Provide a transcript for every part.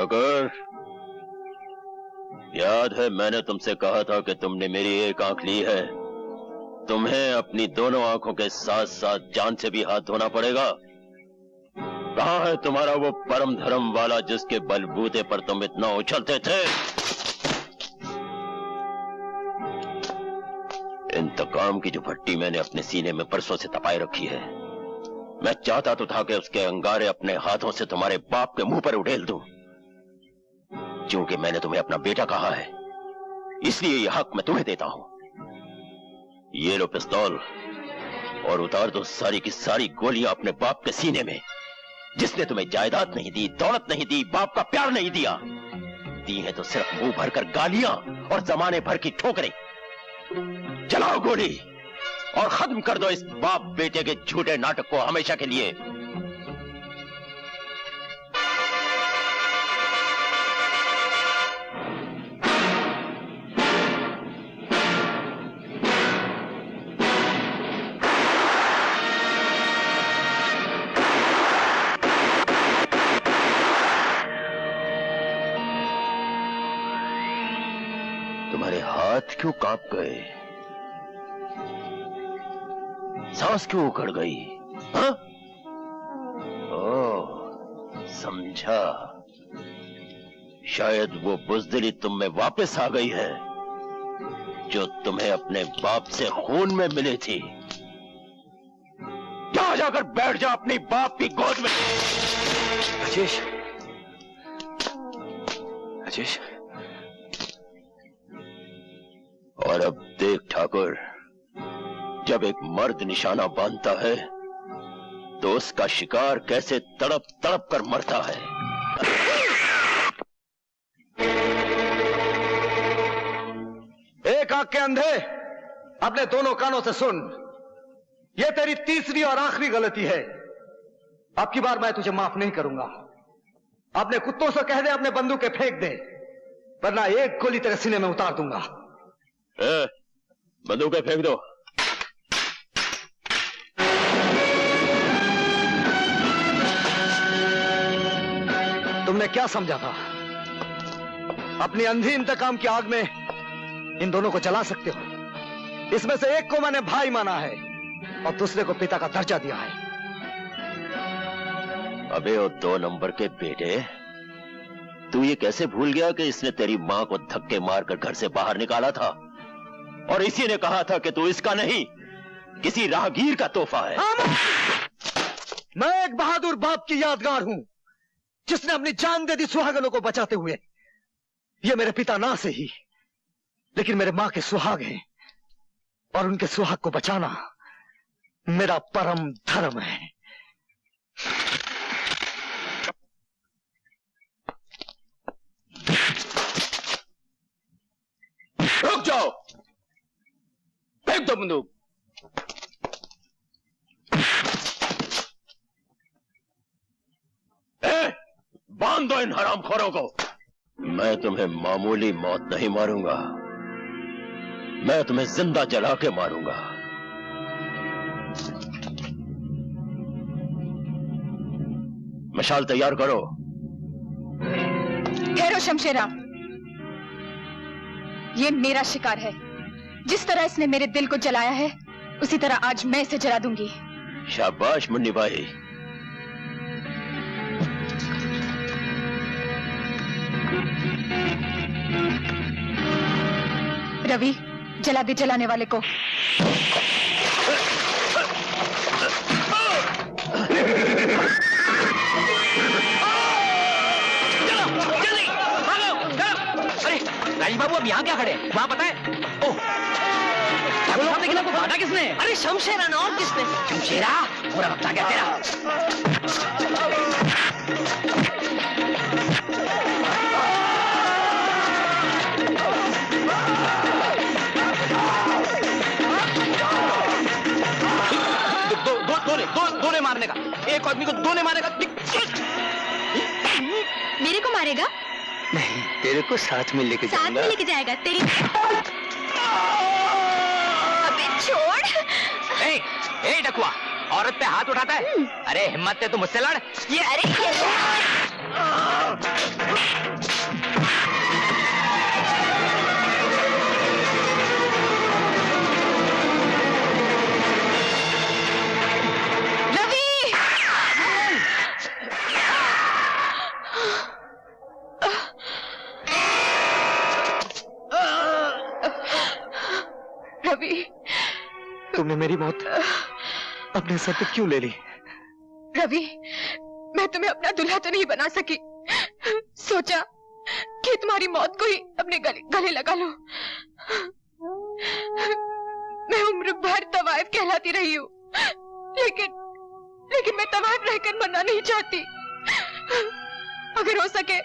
ठाकुर, याद है मैंने तुमसे कहा था कि तुमने मेरी एक आंख ली है, तुम्हें अपनी दोनों आंखों के साथ साथ जान से भी हाथ धोना पड़ेगा। कहां है तुम्हारा वो परम धर्म वाला जिसके बलबूते पर तुम इतना उछलते थे? इंतकाम की जो भट्टी मैंने अपने सीने में परसों से तपाई रखी है, मैं चाहता तो था कि उसके अंगारे अपने हाथों से तुम्हारे बाप के मुंह पर उड़ेल दूं। क्योंकि मैंने तुम्हें अपना बेटा कहा है, इसलिए यह हक मैं तुम्हें देता हूं। ये लो पिस्तौल और उतार दो सारी की सारी गोलियां अपने बाप के सीने में, जिसने तुम्हें जायदाद नहीं दी, दौलत नहीं दी, बाप का प्यार नहीं दिया। दी है तो सिर्फ मुंह भरकर गालियां और जमाने भर की ठोकरें। चलाओ गोली और खत्म कर दो इस बाप बेटे के झूठे नाटक को हमेशा के लिए। तुम्हारे हाथ क्यों कांप गए? सांस क्यों उखड़ गई? हाँ? ओह, समझा। शायद वो बुज़दिली तुम में वापस आ गई है जो तुम्हें अपने बाप से खून में मिली थी। जा जाकर बैठ जा अपनी बाप की गोद में। राजेश, राजेश। और अब देख ठाकुर, जब एक मर्द निशाना बांधता है तो उसका शिकार कैसे तड़प तड़प कर मरता है। एक आंख के अंधे, अपने दोनों कानों से सुन। यह तेरी तीसरी और आखिरी गलती है। अब की बार मैं तुझे माफ नहीं करूंगा। अपने कुत्तों से कह दे अपने बंदूकें फेंक दे, वरना एक गोली तेरे सीने में उतार दूंगा। बंदूकें फेंक दो। तुमने क्या समझा था? अपनी अंधी इंतकाम की आग में इन दोनों को जला सकते हो? इसमें से एक को मैंने भाई माना है और दूसरे को पिता का दर्जा दिया है। अबे ओ 2 नंबर के बेटे, तू ये कैसे भूल गया कि इसने तेरी मां को धक्के मारकर घर से बाहर निकाला था और इसी ने कहा था कि तू इसका नहीं, किसी राहगीर का तोहफा है। मैं एक बहादुर बाप की यादगार हूं जिसने अपनी जान दे दी सुहागनों को बचाते हुए। ये मेरे पिता ना से ही, लेकिन मेरे मां के सुहाग हैं और उनके सुहाग को बचाना मेरा परम धर्म है। रुक जाओ, फेंक दो बंदूक। बांध दो इन हरामखोरों को। मैं तुम्हें मामूली मौत नहीं मारूंगा, मैं तुम्हें जिंदा जला के मारूंगा। मशाल तैयार करो। ठहरो शमशेरा, ये मेरा शिकार है। जिस तरह इसने मेरे दिल को जलाया है, उसी तरह आज मैं इसे जला दूंगी। शाबाश मुन्नी भाई। रवि, जला दे जलाने वाले को। राजी बाबू अब यहाँ क्या खड़े? वहाँ पता है? ओह, सामने किला को काटा किसने? अरे शमशेरा ना, और किसने? शमशेरा? पूरा वक्त आ गया तेरा। दोने मारने का, एक आदमी को दोने मारेगा। मेरे को मारेगा? नहीं, तेरे को साथ में लेके जाऊंगा। साथ में लेके जाएगा तेरी। अबे छोड़। ए डकुआ, औरत पे हाथ उठाता है? अरे हिम्मत है तो मुझसे लड़। ये अरे रवि, तुमने मेरी मौत अपने सर पे क्यों ले ली? रवि, मैं तुम्हें अपना दूल्हा तो नहीं बना सकी, सोचा कि तुम्हारी मौत को ही अपने गले लगा लो। मैं उम्र भर तवाइफ कहलाती रही हूँ, लेकिन मैं तवाइफ रहकर मरना नहीं चाहती। अगर हो सके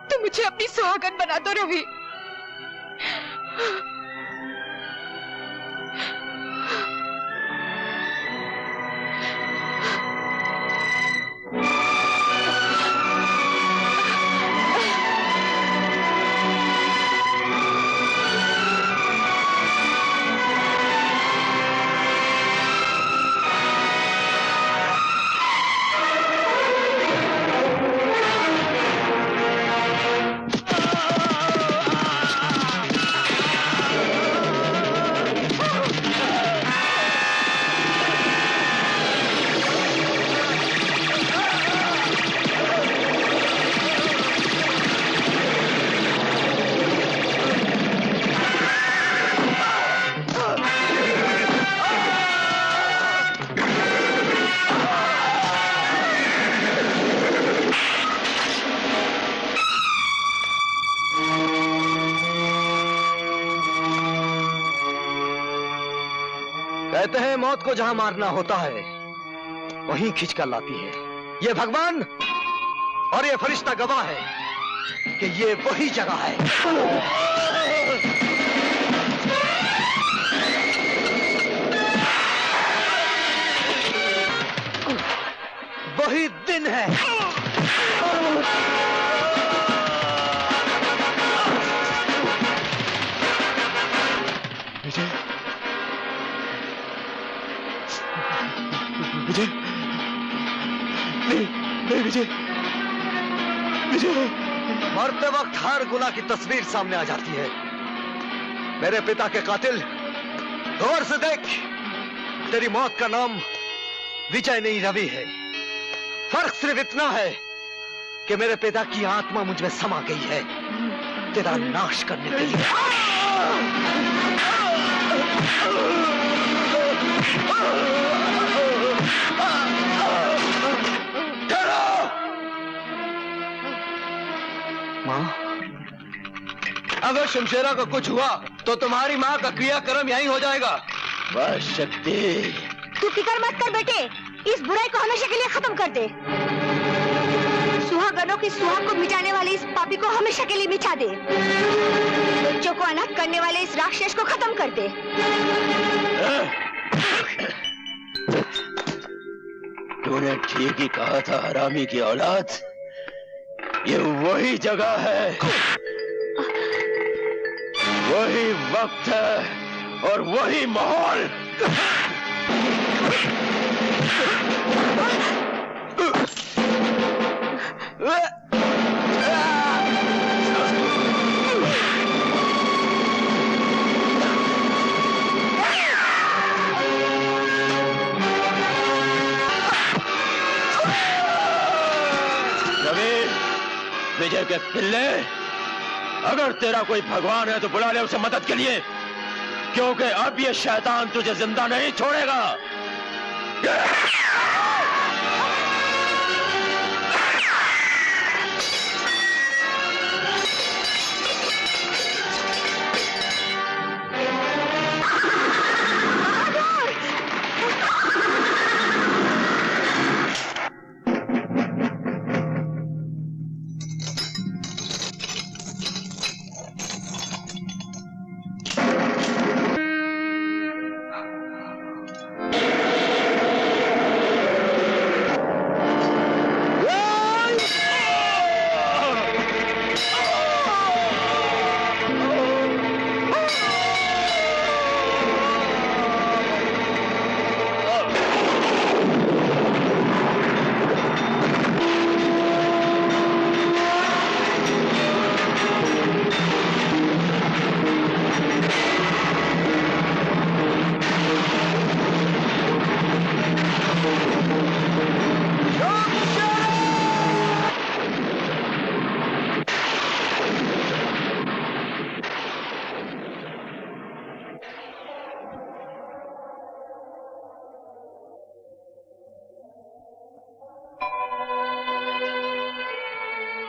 तो मुझे अपनी सुहागन बना दो रवि। कहते हैं मौत को जहां मारना होता है वहीं खींच कर लाती है। ये भगवान और ये फरिश्ता गवाह है कि ये वही जगह है। वही दिन है। विजय, विजय, नहीं विजय, विजय। मरते वक्त हर गुनाह की तस्वीर सामने आ जाती है। मेरे पिता के कातिल, गौर से देख, तेरी मौत का नाम विजय नहीं रवि है। फर्क सिर्फ इतना है कि मेरे पिता की आत्मा मुझ में समा गई है तेरा नाश करने के लिए। माँ, अगर शमशेरा को कुछ हुआ तो तुम्हारी माँ का क्रियाक्रम यहीं हो जाएगा। वाह शक्ति, तू फिक्र मत कर बेटे, इस बुराई को हमेशा के लिए खत्म कर दे। सुहागनों की सुहाग को मिटाने वाले इस पापी को हमेशा के लिए मिटा दे। बच्चों को अनाथ करने वाले इस राक्षस को खत्म कर दे। तूने ठीक ही कहा था हरामी की औलाद, ये वही जगह है, वही वक्त है और वही माहौल। विजय के पिल्ले, अगर तेरा कोई भगवान है तो बुला ले उसे मदद के लिए, क्योंकि अब ये शैतान तुझे जिंदा नहीं छोड़ेगा।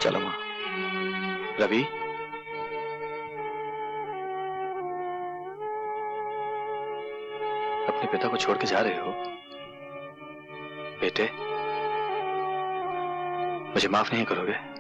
चलो मां। रवि, अपने पिता को छोड़ के जा रहे हो? बेटे, मुझे माफ नहीं करोगे?